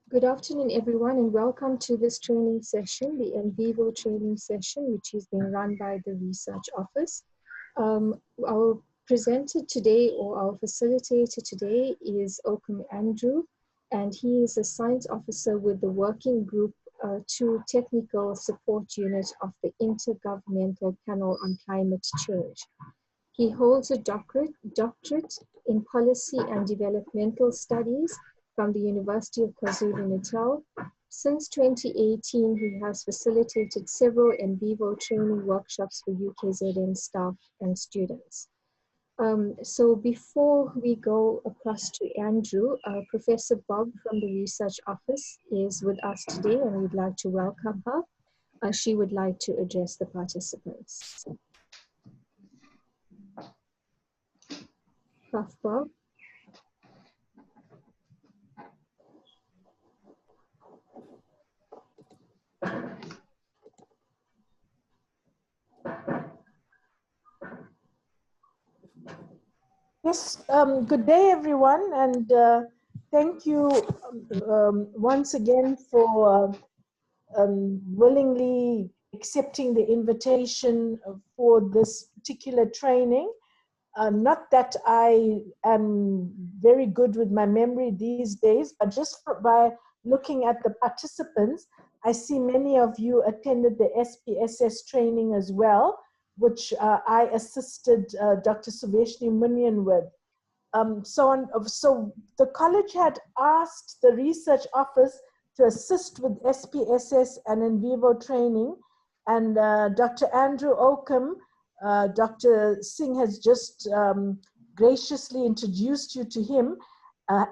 Good afternoon, everyone, and welcome to this training session, the NVIVO training session, which is being run by the Research Office. Our presenter today, or our facilitator today, is Oakham Andrew, and he is a science officer with the Working Group 2 Technical Support Unit of the Intergovernmental Panel on Climate Change. He holds a doctorate in Policy and Developmental Studies from the University of KwaZulu-Natal. Since 2018, he has facilitated several NVIVO training workshops for UKZN staff and students. So before we go across to Andrew, Professor Bob from the Research Office is with us today, and we'd like to welcome her. She would like to address the participants. Prof. Bob. Yes, good day, everyone, and thank you once again for willingly accepting the invitation for this particular training. Not that I am very good with my memory these days, but just by looking at the participants, I see many of you attended the SPSS training as well, which I assisted Dr. Suveshni Munyan with. So the college had asked the research office to assist with SPSS and NVIVO training, and Dr. Andrew Oakham, Dr. Singh has just graciously introduced you to him,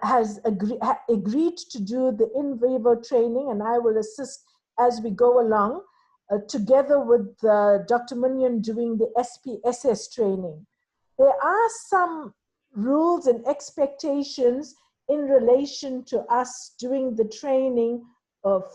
has agreed to do the NVIVO training, and I will assist as we go along, together with Dr. Munyan doing the SPSS training. There are some rules and expectations in relation to us doing the training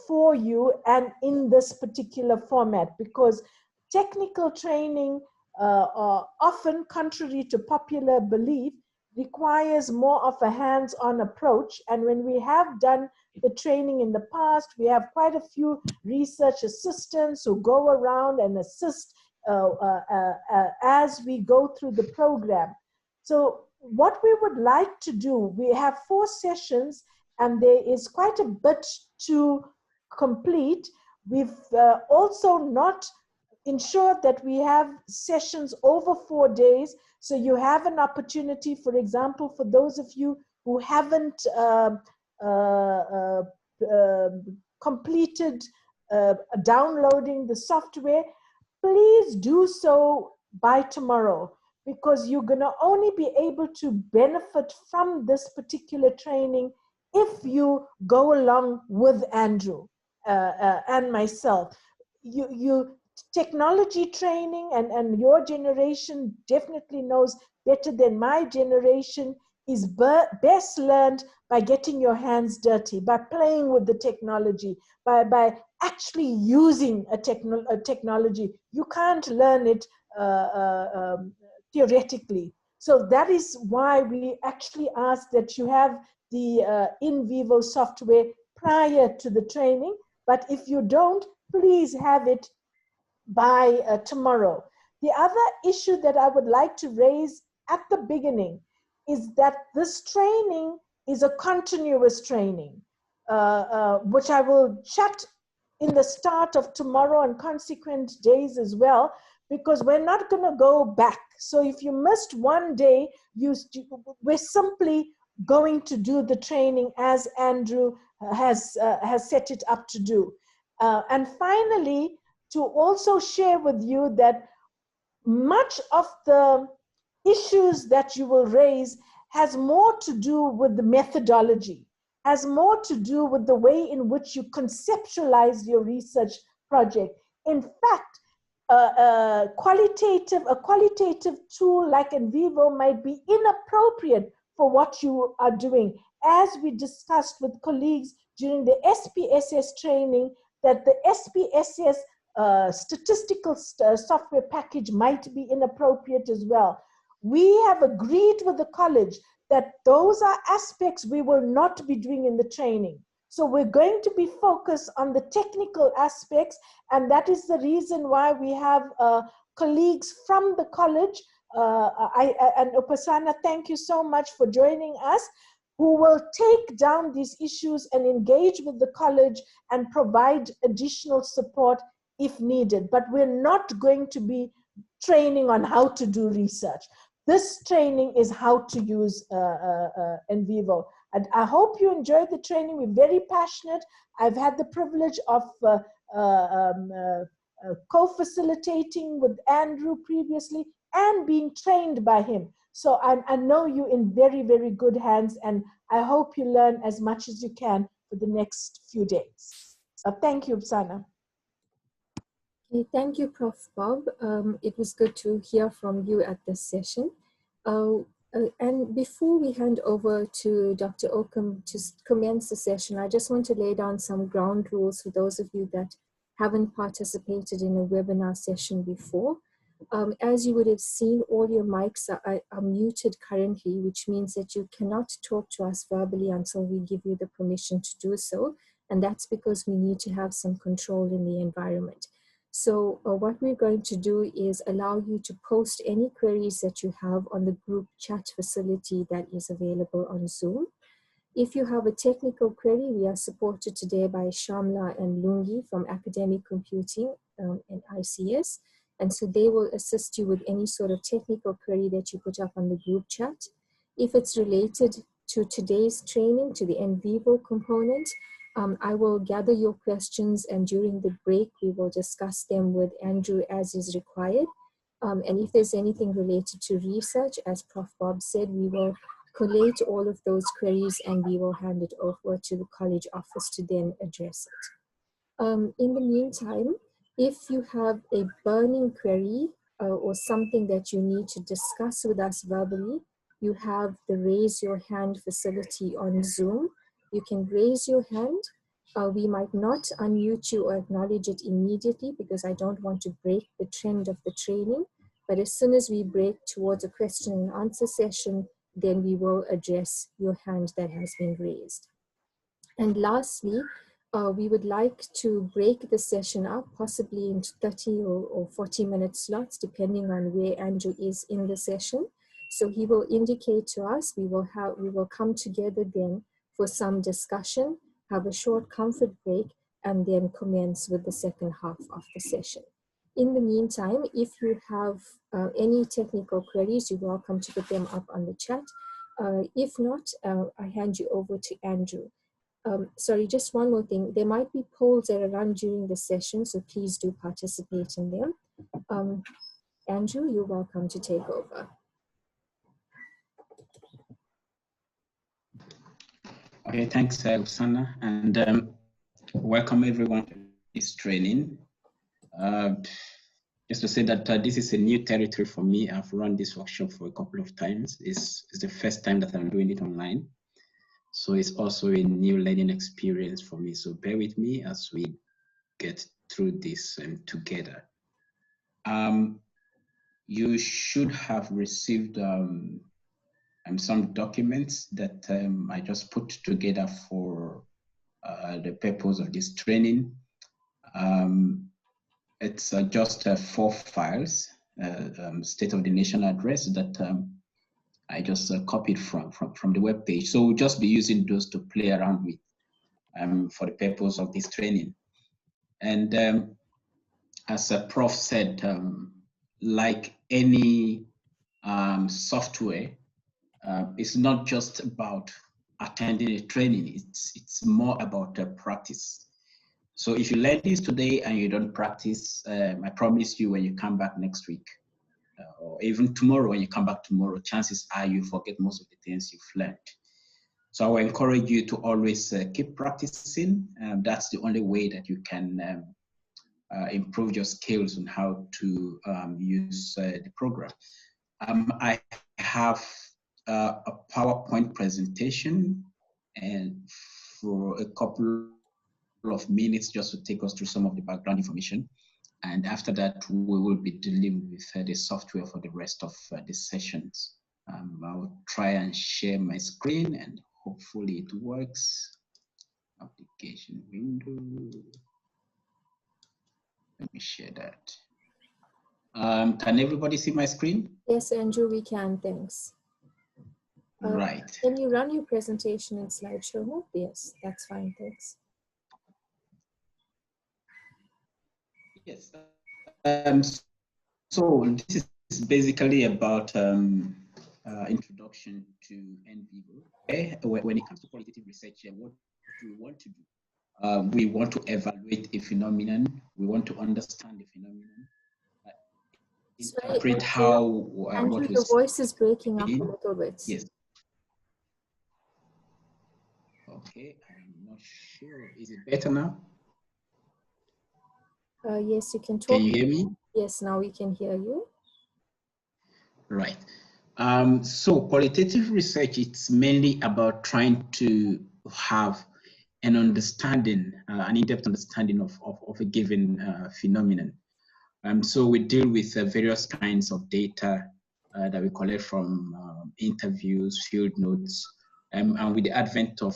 for you and in this particular format, because technical training often, contrary to popular belief, requires more of a hands-on approach. And when we have done the training in the past, we have quite a few research assistants who go around and assist as we go through the program. So what we would like to do, we have 4 sessions and there is quite a bit to complete. We've also not ensured that we have sessions over 4 days. So you have an opportunity, for example, for those of you who haven't completed downloading the software, please do so by tomorrow, because you're going to only be able to benefit from this particular training if you go along with Andrew and myself. Technology training, and your generation definitely knows better than my generation, is best learned by getting your hands dirty, by playing with the technology, by actually using a technology. You can't learn it theoretically. So that is why we actually ask that you have the NVIVO software prior to the training. But if you don't, please have it by tomorrow. The other issue that I would like to raise at the beginning is that this training is a continuous training, which I will chat in the start of tomorrow and consequent days as well, because we're not going to go back. So if you missed one day, we're simply going to do the training as Andrew has set it up to do. And finally, to also share with you that much of the issues that you will raise has more to do with the methodology, has more to do with the way in which you conceptualize your research project. In fact, a qualitative tool like NVIVO might be inappropriate for what you are doing. As we discussed with colleagues during the SPSS training, that the SPSS statistical software package might be inappropriate as well. We have agreed with the college that those are aspects we will not be doing in the training. So we're going to be focused on the technical aspects, and that is the reason why we have colleagues from the college. And Upasana, thank you so much for joining us, who will take down these issues and engage with the college and provide additional support if needed. But we're not going to be training on how to do research. This training is how to use NVIVO. And I hope you enjoyed the training. We're very passionate. I've had the privilege of co-facilitating with Andrew previously and being trained by him. So I know you in very, very good hands, and I hope you learn as much as you can for the next few days. Thank you, Upasana. Okay, thank you, Prof. Bob. It was good to hear from you at this session. And before we hand over to Dr. Oakham to commence the session, I just want to lay down some ground rules for those of you that haven't participated in a webinar session before. As you would have seen, all your mics are muted currently, which means that you cannot talk to us verbally until we give you the permission to do so. And that's because we need to have some control in the environment. So what we're going to do is allow you to post any queries that you have on the group chat facility that is available on Zoom. If you have a technical query, we are supported today by Shamla and Lungi from Academic Computing and ICS. And so they will assist you with any sort of technical query that you put up on the group chat. If it's related to today's training, to the NVIVO component, I will gather your questions, and during the break, we will discuss them with Andrew as is required. And if there's anything related to research, as Prof. Bob said, we will collate all of those queries and we will hand it over to the college office to then address it. In the meantime, if you have a burning query or something that you need to discuss with us verbally, you have the raise your hand facility on Zoom. You can raise your hand. We might not unmute you or acknowledge it immediately because I don't want to break the trend of the training. But as soon as we break towards a question and answer session, then we will address your hand that has been raised. And lastly, we would like to break the session up, possibly into 30 or 40-minute slots, depending on where Andrew is in the session. So he will indicate to us, we will come together then for some discussion, have a short comfort break, and then commence with the second half of the session. In the meantime, if you have any technical queries, you're welcome to put them up on the chat. If not, I hand you over to Andrew. Sorry, just one more thing. There might be polls that are run during the session, so please do participate in them. Andrew, you're welcome to take over. Okay, thanks, Upasana, and welcome everyone to this training. Just to say that this is a new territory for me. I've run this workshop for a couple of times. It's the first time that I'm doing it online. So it's also a new learning experience for me. So bear with me as we get through this together. You should have received some documents that I just put together for the purpose of this training. It's just 4 files, State of the Nation address that I just copied from the web page. So we'll just be using those to play around with for the purpose of this training. And as a prof said, like any software, it's not just about attending a training. It's more about practice. So if you learn this today and you don't practice, I promise you when you come back next week, or even tomorrow when you come back tomorrow, chances are you forget most of the things you've learned. So I will encourage you to always keep practicing. That's the only way that you can improve your skills on how to use the program. I have a PowerPoint presentation and for a couple of minutes just to take us through some of the background information. And after that, we will be dealing with the software for the rest of the sessions. I'll try and share my screen and hopefully it works. application window. Let me share that. Can everybody see my screen? Yes, Andrew, we can, thanks. Right. Can you run your presentation in slideshow mode? Yes, that's fine, thanks. Yes. So this is basically about introduction to NVIVO. Okay? When it comes to qualitative research, what do we want to do? We want to evaluate a phenomenon. We want to understand the phenomenon. Interpret how Andrew, what your voice is breaking up a in. little bit. Yes. Okay, I'm not sure. Is it better now? Yes, you can talk. Can you hear me? Yes, now we can hear you. Right. So qualitative research, it's mainly about trying to have an understanding, an in-depth understanding of a given phenomenon. So we deal with various kinds of data that we collect from interviews, field notes, and with the advent of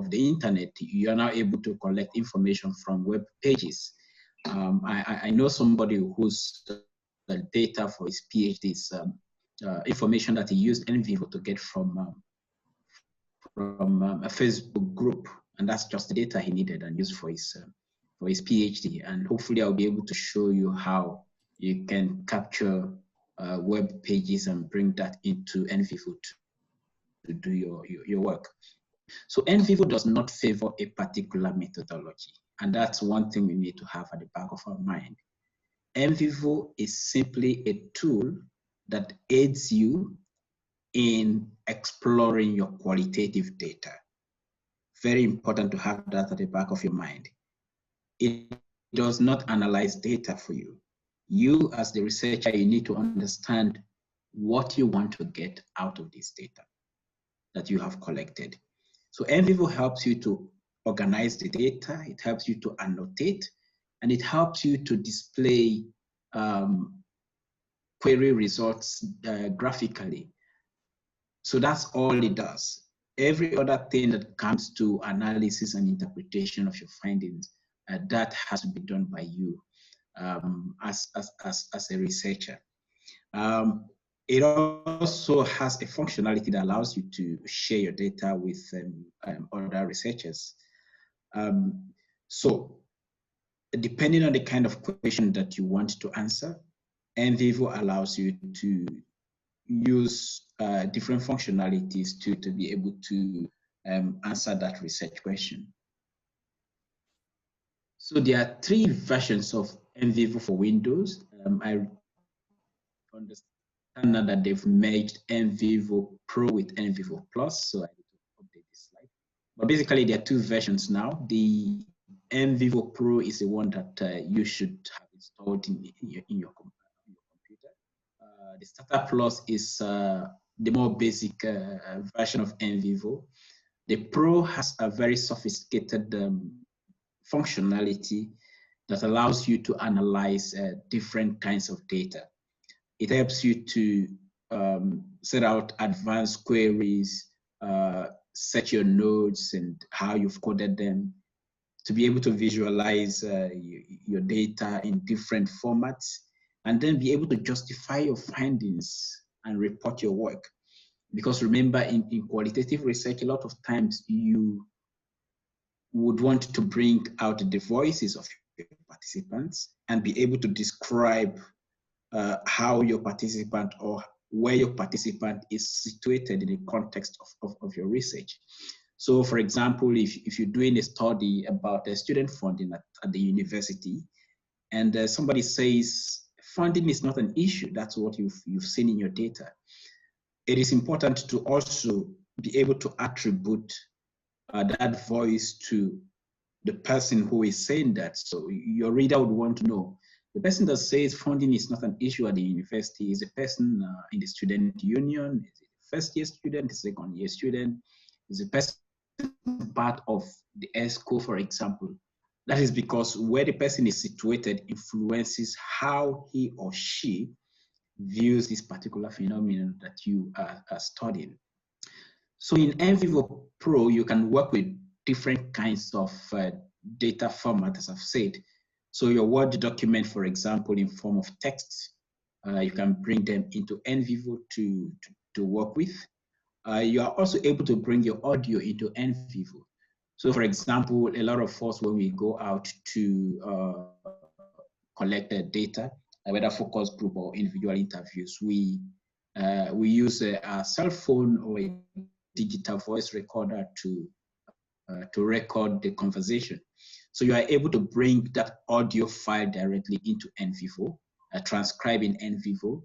the internet, you are now able to collect information from web pages. I know somebody whose data for his PhD is information that he used NVIVO to get from a Facebook group, and that's just the data he needed and used for his PhD. And hopefully I'll be able to show you how you can capture web pages and bring that into NVIVO to do your work. So NVIVO does not favor a particular methodology, and that's one thing we need to have at the back of our mind. NVIVO is simply a tool that aids you in exploring your qualitative data. Very important to have that at the back of your mind. It does not analyze data for you. You, as the researcher, you need to understand what you want to get out of this data that you have collected. So NVIVO helps you to organize the data, it helps you to annotate, and it helps you to display query results graphically. So that's all it does. Every other thing that comes to analysis and interpretation of your findings, that has to be done by you as a researcher. It also has a functionality that allows you to share your data with other researchers. So depending on the kind of question that you want to answer, NVIVO allows you to use different functionalities to be able to answer that research question. So there are 3 versions of NVIVO for Windows. I understand now that they've merged NVIVO Pro with NVIVO Plus, so I need to update this slide. But basically, there are 2 versions now. The NVIVO Pro is the one that you should have installed in your computer. The Starter Plus is the more basic version of NVIVO. The Pro has a very sophisticated functionality that allows you to analyze different kinds of data. It helps you to set out advanced queries, set your nodes and how you've coded them, to be able to visualize your data in different formats, and then be able to justify your findings and report your work. Because remember, in qualitative research, a lot of times you would want to bring out the voices of your participants and be able to describe how your participant or where your participant is situated in the context of your research. So for example, if you're doing a study about student funding at the university, and somebody says funding is not an issue, that's what you've seen in your data, it is important to also be able to attribute that voice to the person who is saying that. So your reader would want to know, the person that says funding is not an issue at the university is a person in the student union, is it a first year student, a second year student, is a person part of the ESCO, for example. That is because where the person is situated influences how he or she views this particular phenomenon that you are studying. So in NVIVO Pro, you can work with different kinds of data format, as I've said. So your Word document, for example, in form of text, you can bring them into NVIVO to work with. You are also able to bring your audio into NVIVO. So for example, a lot of us, when we go out to collect data, whether focus group or individual interviews, we use a cell phone or a digital voice recorder to record the conversation. So you are able to bring that audio file directly into NVIVO, transcribe in NVIVO,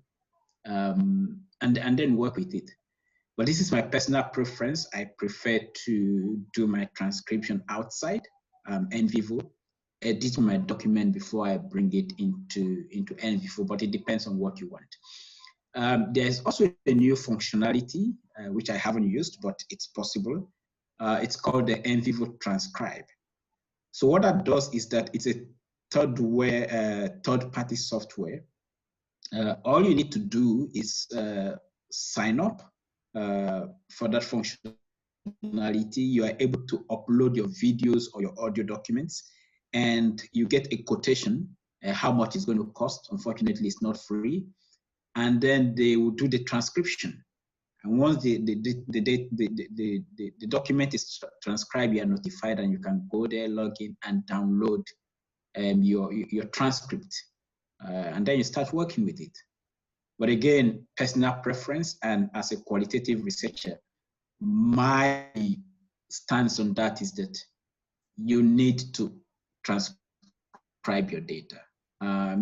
and then work with it. But this is my personal preference. I prefer to do my transcription outside NVIVO, edit my document before I bring it into NVIVO, but it depends on what you want. There's also a new functionality, which I haven't used, but it's possible. It's called the NVIVO Transcribe. So what that does is that it's a third-party software. All you need to do is sign up for that functionality. You are able to upload your videos or your audio documents, and you get a quotation, how much it's going to cost. Unfortunately, it's not free. And then they will do the transcription. And once the document is transcribed, you are notified, and you can go there, log in, and download your transcript. And then you start working with it. But again, personal preference, and as a qualitative researcher, my stance on that is that you need to transcribe your data.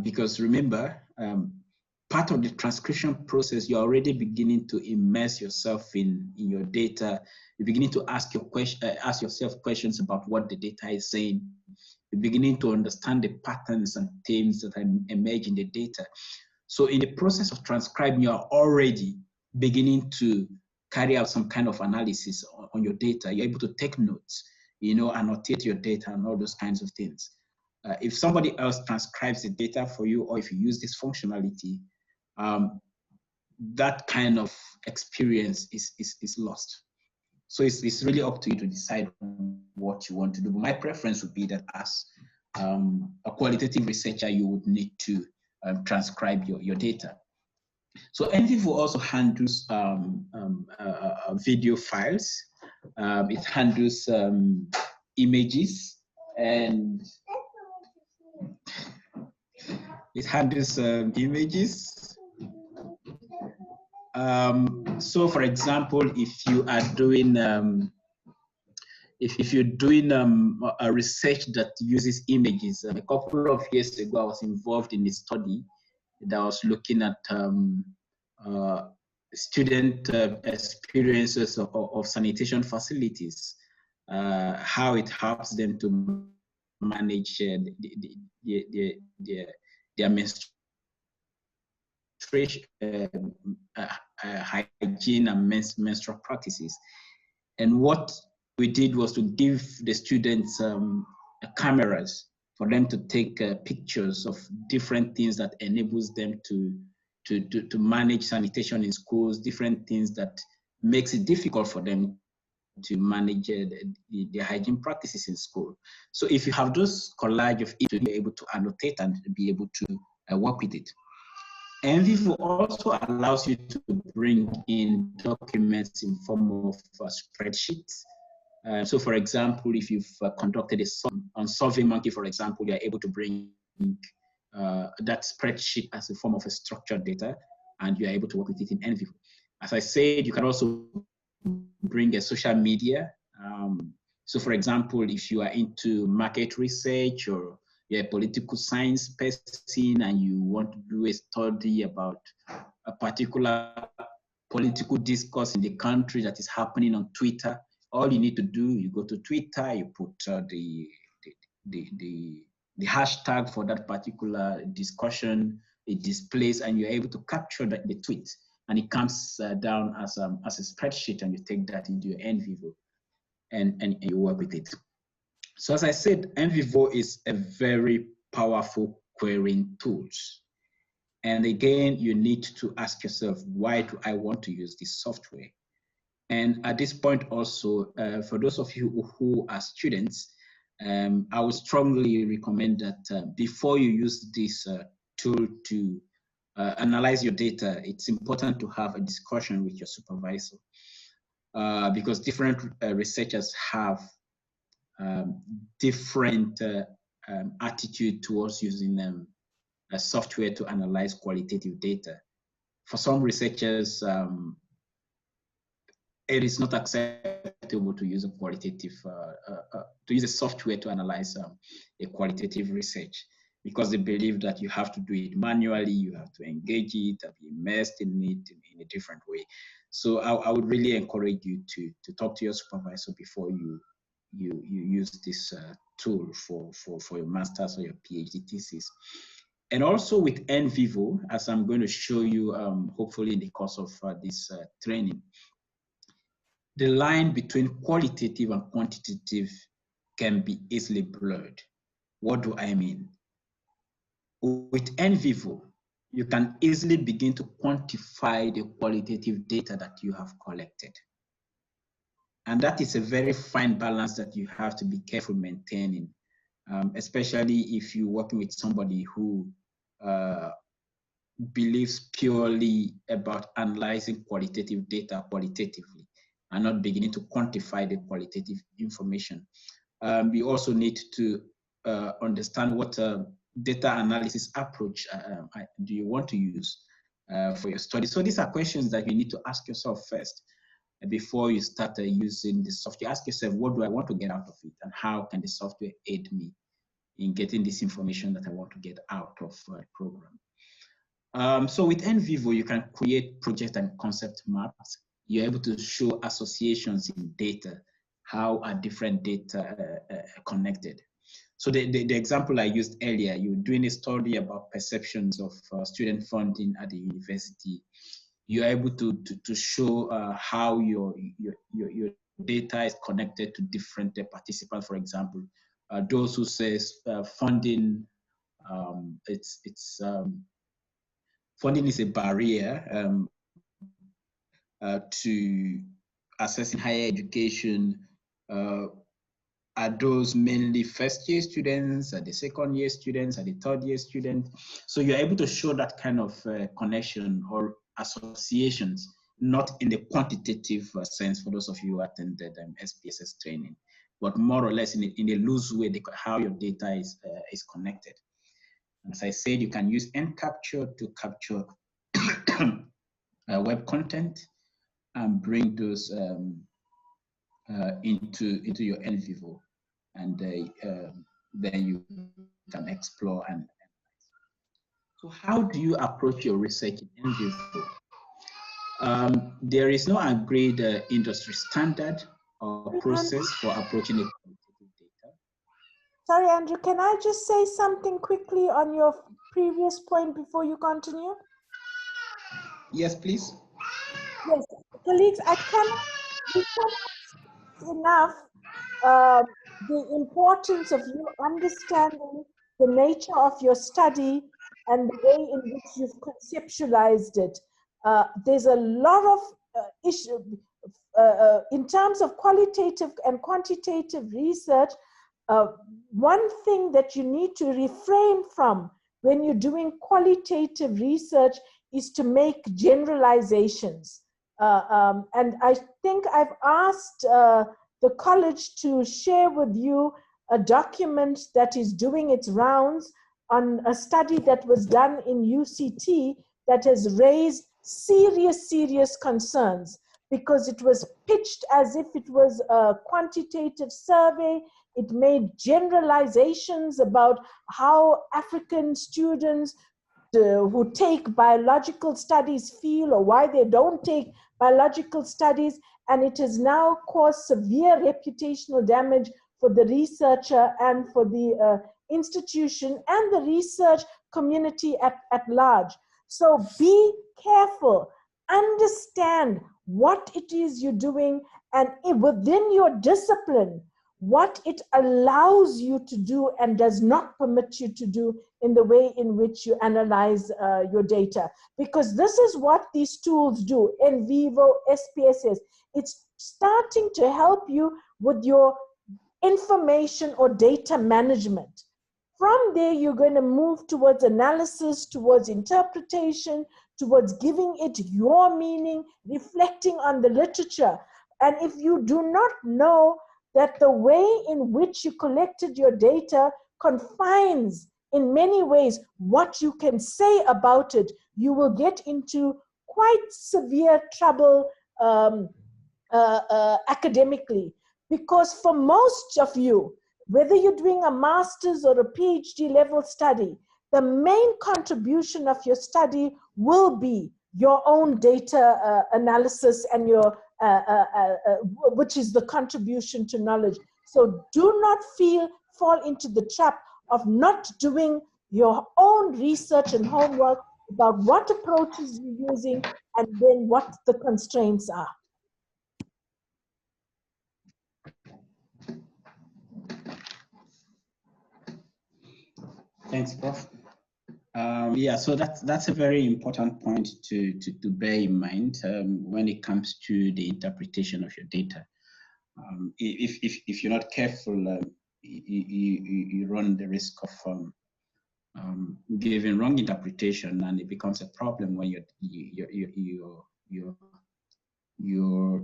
Because remember, part of the transcription process, you're already beginning to immerse yourself in your data. You're beginning to ask yourself questions about what the data is saying. You're beginning to understand the patterns and themes that emerge in the data. So in the process of transcribing, you are already beginning to carry out some kind of analysis on your data. You're able to take notes, annotate your data and all those kinds of things. If somebody else transcribes the data for you, or if you use this functionality, that kind of experience is lost. So it's really up to you to decide what you want to do. But my preference would be that as a qualitative researcher, you would need to transcribe your data. So NVIVO also handles video files. It handles images, and it handles images. So for example, if you are doing if you're doing a research that uses images, a couple of years ago I was involved in a study that was looking at student experiences of sanitation facilities, how it helps them to manage their menstruation, hygiene and menstrual practices. And what we did was to give the students cameras for them to take pictures of different things that enables them to manage sanitation in schools, different things that makes it difficult for them to manage the hygiene practices in school. So if you have those collage of it, you'll be able to annotate and be able to work with it. NVIVO also allows you to bring in documents in form of spreadsheets. So for example, if you've conducted a survey on SurveyMonkey, for example, you're able to bring that spreadsheet as a form of a structured data, and you're able to work with it in NVIVO. As I said, you can also bring a social media. So for example, if you are into market research, or you're a political science person and you want to do a study about a particular political discourse in the country that is happening on Twitter, all you need to do, you go to Twitter, you put the hashtag for that particular discussion, it displays, and you're able to capture the tweet, and it comes down as a spreadsheet, and you take that into your NVIVO and you work with it. So as I said, NVIVO is a very powerful querying tool. And again, you need to ask yourself, why do I want to use this software? And at this point also, for those of you who are students, I would strongly recommend that before you use this tool to analyze your data, it's important to have a discussion with your supervisor, because different researchers have different attitude towards using a software to analyze qualitative data. For some researchers, it is not acceptable to use a qualitative, to use a software to analyze a qualitative research, because they believe that you have to do it manually, you have to engage it, and be immersed in it in a different way. So I would really encourage you to talk to your supervisor before you use this tool for your master's or your PhD thesis. And also with NVIVO, as I'm going to show you hopefully in the course of this training, the line between qualitative and quantitative can be easily blurred. What do I mean? With NVIVO, you can easily begin to quantify the qualitative data that you have collected. And that is a very fine balance that you have to be careful maintaining, especially if you're working with somebody who believes purely about analyzing qualitative data qualitatively and not beginning to quantify the qualitative information. We also need to understand what data analysis approach do you want to use for your study. So these are questions that you need to ask yourself first before you start using the software. Ask yourself, what do I want to get out of it, and how can the software aid me in getting this information that I want to get out of the program. So with NVIVO, you can create project and concept maps. You're able to show associations in data. How are different data connected? So the example I used earlier, you're doing a study about perceptions of student funding at the university. You're able to show how your data is connected to different participants. For example, those who say funding, funding is a barrier to accessing higher education. Are those mainly first-year students, are the second-year students, are the third-year students? So you're able to show that kind of connection or associations, not in the quantitative sense for those of you who attended SPSS training, but more or less in a loose way, how your data is connected. As I said, you can use nCapture to capture web content and bring those into your NVIVO, and then you can explore and analyze. So how do you approach your research in NVIVO? There is no agreed industry standard or process for approaching a qualitative data. Sorry, Andrew, can I just say something quickly on your previous point before you continue? Yes, please. Yes, colleagues, we cannot enough the importance of you understanding the nature of your study and the way in which you've conceptualized it. There's a lot of issue in terms of qualitative and quantitative research. One thing that you need to refrain from when you're doing qualitative research is to make generalizations. And I think I've asked the college to share with you a document that is doing its rounds on a study that was done in UCT that has raised serious concerns, because it was pitched as if it was a quantitative survey. It made generalizations about how African students who take biological studies feel, or why they don't take biological studies, and it has now caused severe reputational damage for the researcher and for the institution and the research community at large. So be careful, understand what it is you're doing, and within your discipline, what it allows you to do and does not permit you to do in the way in which you analyze your data. Because this is what these tools do, NVIVO, SPSS. It's starting to help you with your information or data management. From there, you're going to move towards analysis, towards interpretation, towards giving it your meaning, reflecting on the literature. And if you do not know that the way in which you collected your data confines in many ways what you can say about it, you will get into quite severe trouble academically. Because for most of you, whether you're doing a master's or a PhD level study, the main contribution of your study will be your own data analysis and your, which is the contribution to knowledge. So do not fall into the trap of not doing your own research and homework about what approaches you're using and then what the constraints are. Thanks, Prof. Yeah, so that's a very important point to bear in mind when it comes to the interpretation of your data. If you're not careful, you run the risk of giving wrong interpretation, and it becomes a problem when your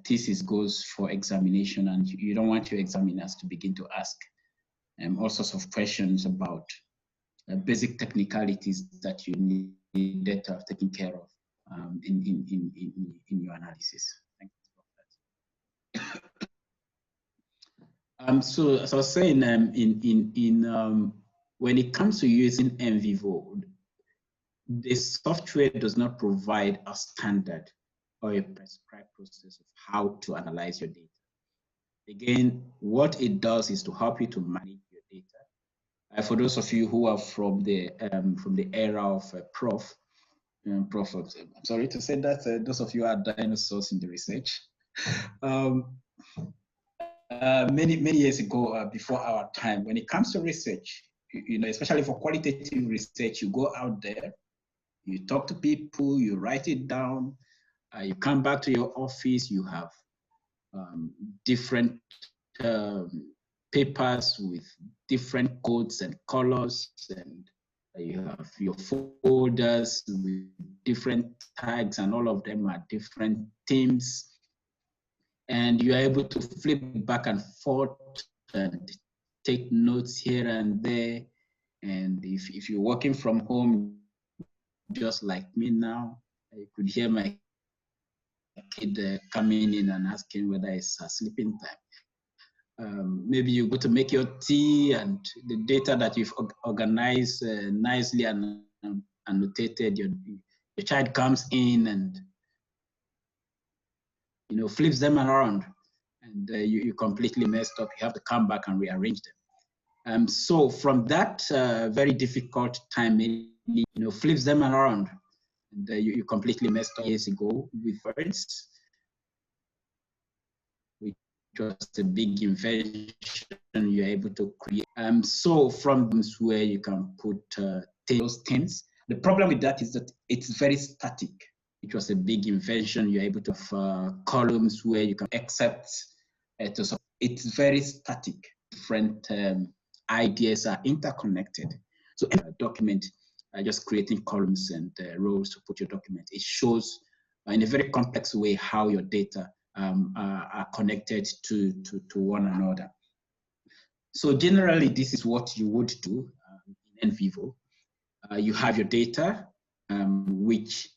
thesis goes for examination, and you don't want your examiners to begin to ask all sorts of questions about basic technicalities that you needed to have taken care of in your analysis. Thank you for that. So as I was saying, when it comes to using NVIVO, the software does not provide a standard or a prescribed process of how to analyze your data. Again, what it does is to help you to manage your data. For those of you who are from the era of Prof, I'm sorry to say that those of you are dinosaurs in the research. Many years ago, before our time, when it comes to research, especially for qualitative research, you go out there, you talk to people, you write it down, you come back to your office, you have different papers with different codes and colors, and you have your folders with different tags, and all of them are different themes. And you are able to flip back and forth and take notes here and there. And if you're working from home, just like me now, you could hear my kid coming in and asking whether it's sleeping time. Maybe you go to make your tea, and the data that you've organized nicely and annotated, your child comes in and flips them around, and you completely messed up. You have to come back and rearrange them. So from that very difficult time, flips them around, and you completely messed up years ago with words, which was a big invention you're able to create. So from where you can put those things. The problem with that is that it's very static. It was a big invention. You're able to have columns where you can accept. It's very static. Different ideas are interconnected. So in a document, just creating columns and rows to put your document, it shows in a very complex way how your data are connected to one another. So generally, this is what you would do in NVIVO. You have your data, which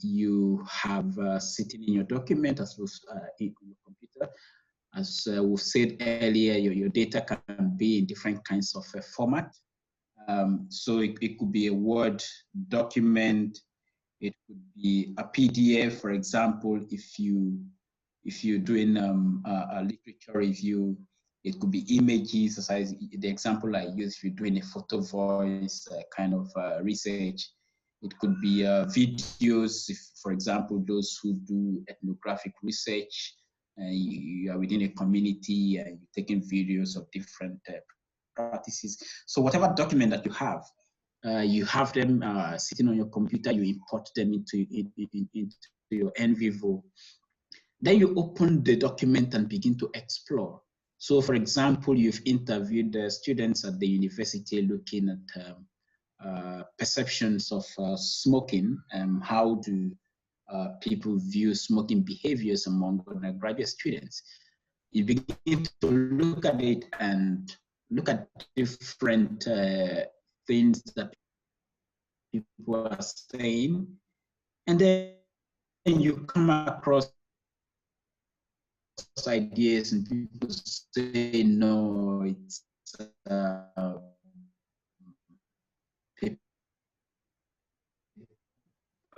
you have sitting in your document as well in your computer. As we've said earlier, your data can be in different kinds of format. So it could be a Word document, it could be a PDF, for example. If you're doing a literature review, it could be images, as the example I use. If you're doing a photo voice kind of research, it could be videos. If, for example, those who do ethnographic research, you are within a community and you're taking videos of different practices. So whatever document that you have them sitting on your computer, you import them into your NVIVO Then you open the document and begin to explore. So for example, you've interviewed students at the university looking at perceptions of smoking, how do people view smoking behaviors among undergraduate students. You begin to look at it and look at different things that people are saying, and then you come across ideas and people say, no, it's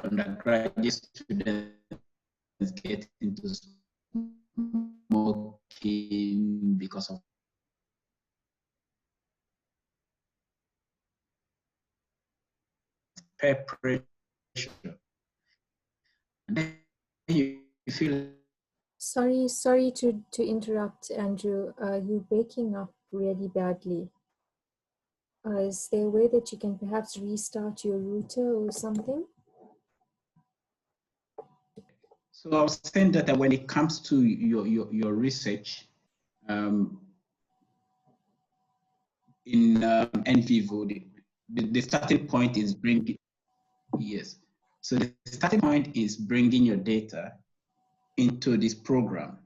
undergraduate students get into smoking because of peer pressure. And then you feel. Sorry to interrupt, Andrew. You're breaking up really badly. Is there a way that you can perhaps restart your router or something? So I was saying that when it comes to your research, in NVIVO, the starting point is bringing, yes. So the starting point is bringing your data into this program.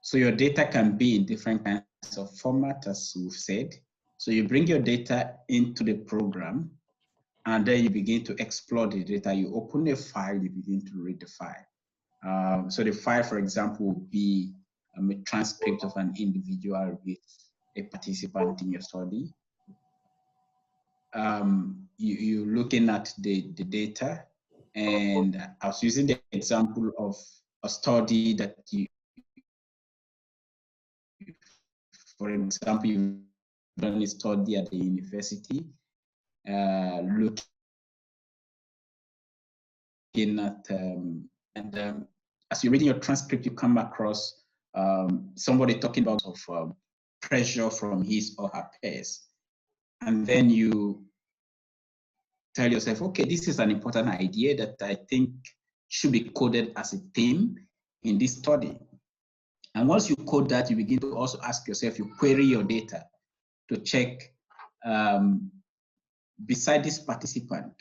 So your data can be in different kinds of format, as we've said. So you bring your data into the program, and then you begin to explore the data. You open a file, you begin to read the file. So the file, for example, would be a transcript of an individual with a participant in your study. You're looking at the data, and I was using the example of a study that you, for example, you've done a study at the university, looking at, as you're reading your transcript, you come across somebody talking about pressure from his or her peers. And then you tell yourself, okay, this is an important idea that I think should be coded as a theme in this study. And once you code that, you begin to also ask yourself, you query your data to check, beside this participant,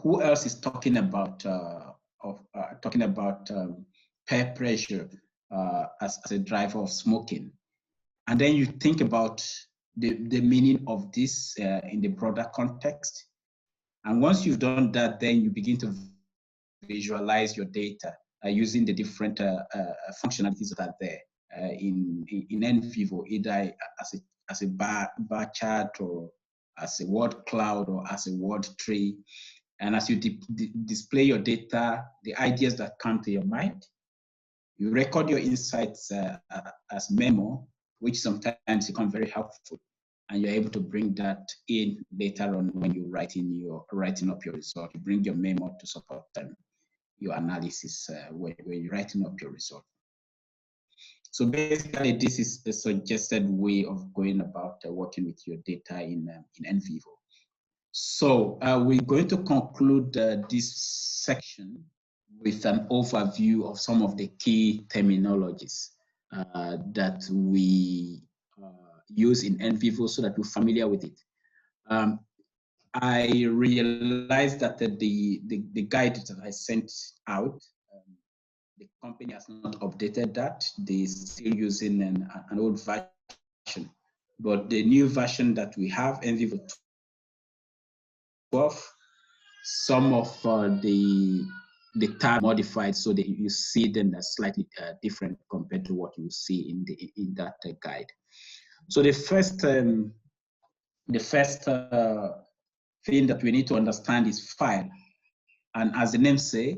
who else is talking about peer pressure as a driver of smoking. And then you think about the meaning of this in the broader context. And once you've done that, then you begin to visualize your data using the different functionalities that are there in NVIVO, either as a bar chart, or as a word cloud, or as a word tree. And as you display your data, the ideas that come to your mind, you record your insights as memo, which sometimes become very helpful. And you're able to bring that in later on when you're writing up your result. You bring your memo to support your analysis when you're writing up your result. So basically, this is the suggested way of going about working with your data in NVIVO. So we're going to conclude this section with an overview of some of the key terminologies that we use in NVIVO so that you're familiar with it. I realized that the guide that I sent out, the company has not updated that. They're still using an old version. But the new version that we have, NVIVO 12, some of the tab modified so that you see them as slightly different compared to what you see in that guide. So the first thing that we need to understand is file. And as the name says,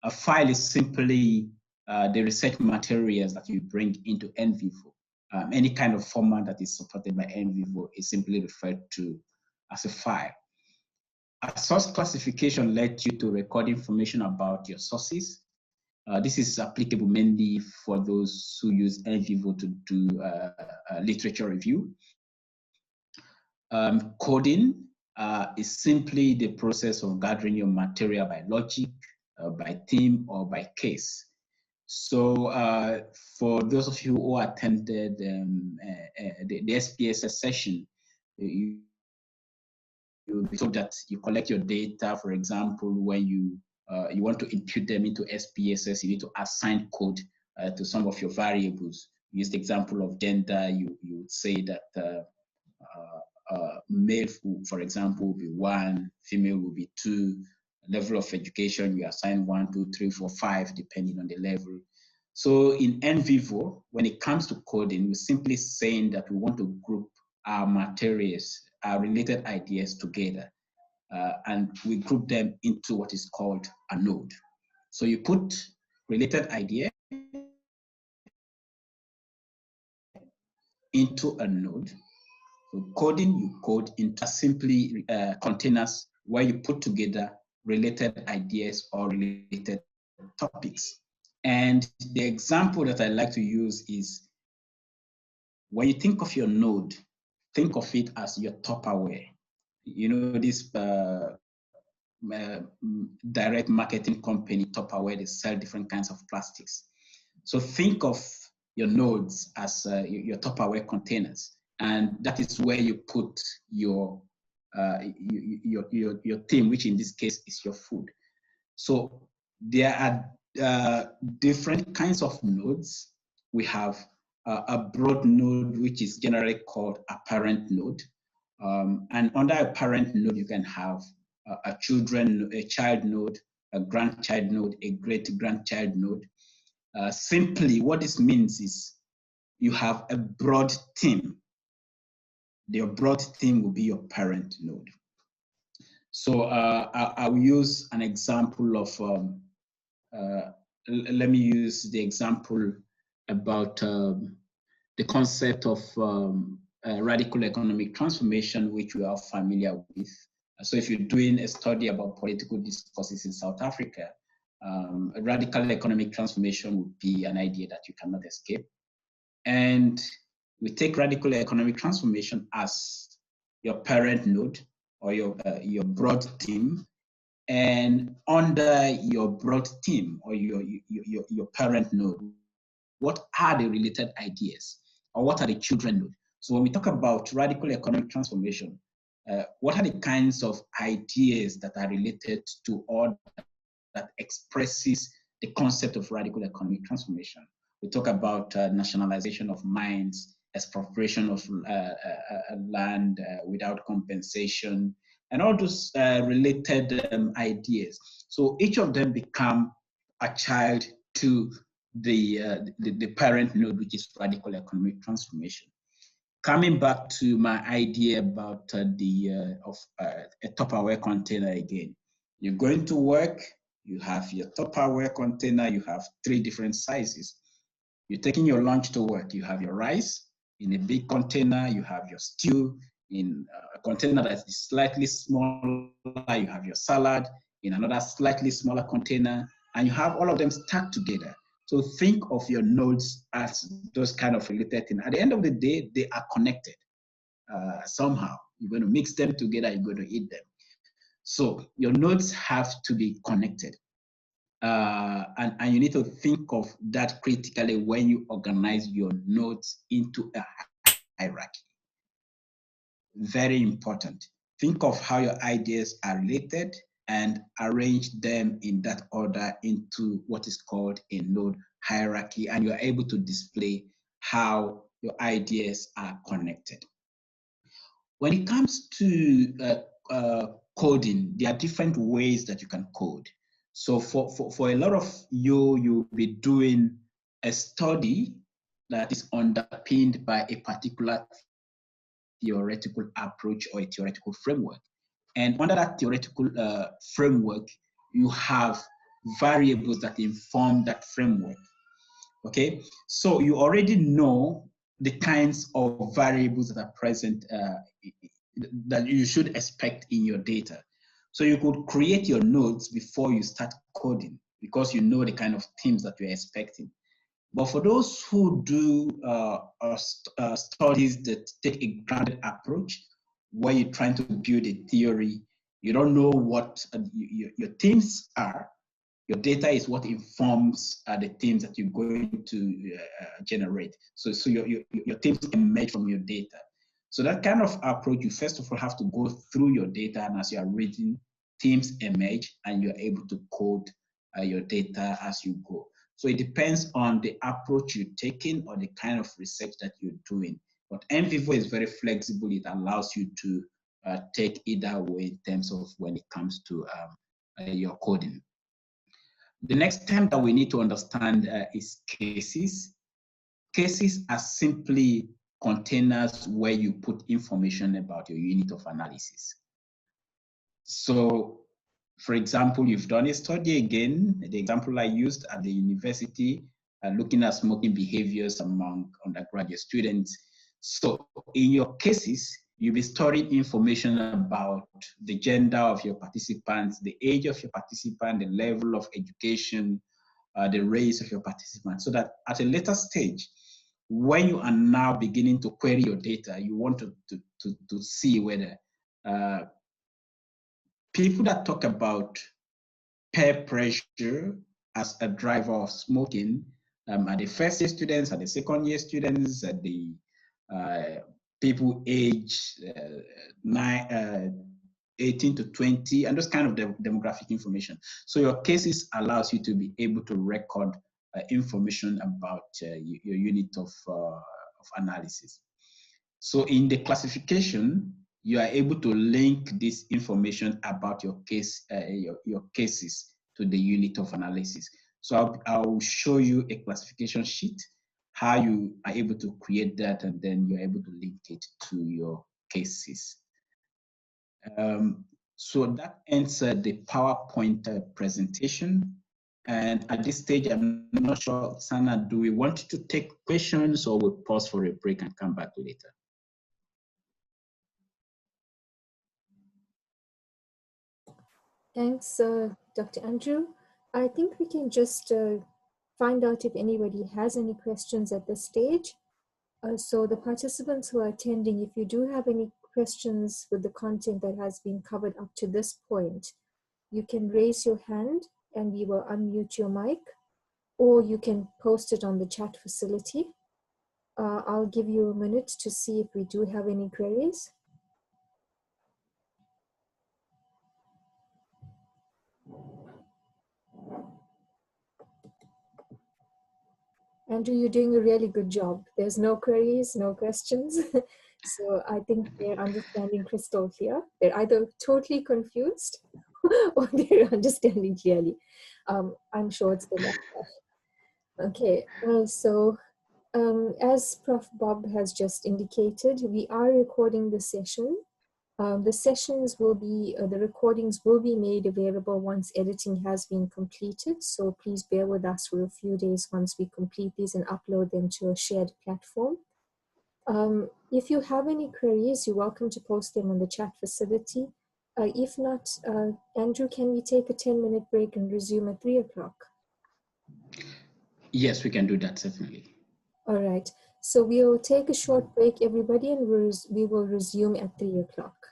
a file is simply the research materials that you bring into NVIVO. Any kind of format that is supported by NVIVO is simply referred to as a file. A source classification led you to record information about your sources. This is applicable mainly for those who use NVIVO to do literature review. Coding is simply the process of gathering your material by logic, by theme, or by case. So for those of you who attended the SPSS session, you'll be told that you collect your data. For example, when you want to input them into SPSS, you need to assign code to some of your variables. Use the example of gender. You would say that male, for example, will be 1, female will be 2. Level of education, you assign 1, 2, 3, 4, 5, depending on the level. So in NVIVO, when it comes to coding, we're simply saying that we want to group our materials, our related ideas together, and we group them into what is called a node. So you put related idea into a node. So coding, you code into simply containers where you put together related ideas or related topics. And the example that I like to use is when you think of your node, think of it as your Tupperware. You know, this direct marketing company, Tupperware, they sell different kinds of plastics. So think of your nodes as your Tupperware containers. And that is where you put your theme, which in this case is your food. So there are different kinds of nodes. We have a broad node, which is generally called a parent node. And under a parent node, you can have a child node, a grandchild node, a great-grandchild node. Simply, what this means is you have a broad theme. Your broad theme will be your parent node. So I'll use an example of, let me use the example about the concept of radical economic transformation, which we are familiar with. So if you're doing a study about political discourses in South Africa, a radical economic transformation would be an idea that you cannot escape. And we take radical economic transformation as your parent node or your broad theme. And under your broad theme or your parent node, what are the related ideas or what are the children node? So when we talk about radical economic transformation, what are the kinds of ideas that are related to or that expresses the concept of radical economic transformation? We talk about nationalization of mines, expropriation of land without compensation, and all those related ideas. So each of them become a child to the parent node, which is radical economic transformation. Coming back to my idea about a Tupperware container again. You're going to work, you have your Tupperware container, you have 3 different sizes. You're taking your lunch to work, you have your rice in a big container, you have your stew in a container that is slightly smaller, you have your salad in another slightly smaller container, and you have all of them stacked together. So think of your nodes as those kind of related things. At the end of the day, they are connected somehow. You're going to mix them together, you're going to eat them. So your nodes have to be connected. And you need to think of that critically when you organize your nodes into a hierarchy. Very important. Think of how your ideas are related and arrange them in that order into what is called a node hierarchy, and you are able to display how your ideas are connected. When it comes to coding, there are different ways that you can code. So for a lot of you'll be doing a study that is underpinned by a particular theoretical approach or a theoretical framework. And under that theoretical framework, you have variables that inform that framework. Okay, so you already know the kinds of variables that are present that you should expect in your data. So you could create your nodes before you start coding because you know the kind of themes that you're expecting. But for those who do studies that take a grounded approach, where you're trying to build a theory, you don't know what your themes are, your data is what informs the themes that you're going to generate. So your themes emerge from your data. So that kind of approach, you first of all have to go through your data, and as you are reading, themes emerge, and you're able to code your data as you go. So it depends on the approach you're taking or the kind of research that you're doing. But NVIVO is very flexible. It allows you to take either way in terms of when it comes to your coding. The next term that we need to understand is cases. Cases are simply containers where you put information about your unit of analysis. So, for example, you've done a study again, the example I used at the university, looking at smoking behaviors among undergraduate students. So in your cases, you'll be storing information about the gender of your participants, the age of your participant, the level of education, the race of your participants, so that at a later stage, when you are now beginning to query your data, you want to see whether people that talk about peer pressure as a driver of smoking are the first year students, are the second year students, are the people age 18 to 20, and those kind of demographic information. So your cases allows you to be able to record information about your unit of analysis. So in the classification, you are able to link this information about your case, your cases to the unit of analysis. So I'll show you a classification sheet, how you are able to create that, and then you're able to link it to your cases. So that ends the PowerPoint presentation. And at this stage, I'm not sure, Sana, do we want to take questions, or we'll pause for a break and come back later? Thanks, Dr. Andrew. I think we can just find out if anybody has any questions at this stage. So the participants who are attending, if you do have any questions with the content that has been covered up to this point, you can raise your hand and we will unmute your mic, or you can post it on the chat facility. I'll give you a minute to see if we do have any queries. Andrew, you're doing a really good job. There's no queries, no questions. So I think they're understanding crystal clear. They're either totally confused or they're understanding clearly. I'm sure it's the latter. Okay, as Prof. Bob has just indicated, we are recording the session. The sessions will be, the recordings will be made available once editing has been completed. So please bear with us for a few days once we complete these and upload them to a shared platform. If you have any queries, you're welcome to post them on the chat facility. If not, Andrew, can we take a 10-minute break and resume at 3 o'clock? Yes, we can do that, certainly. All right. So we'll take a short break, everybody, and we will resume at 3 o'clock.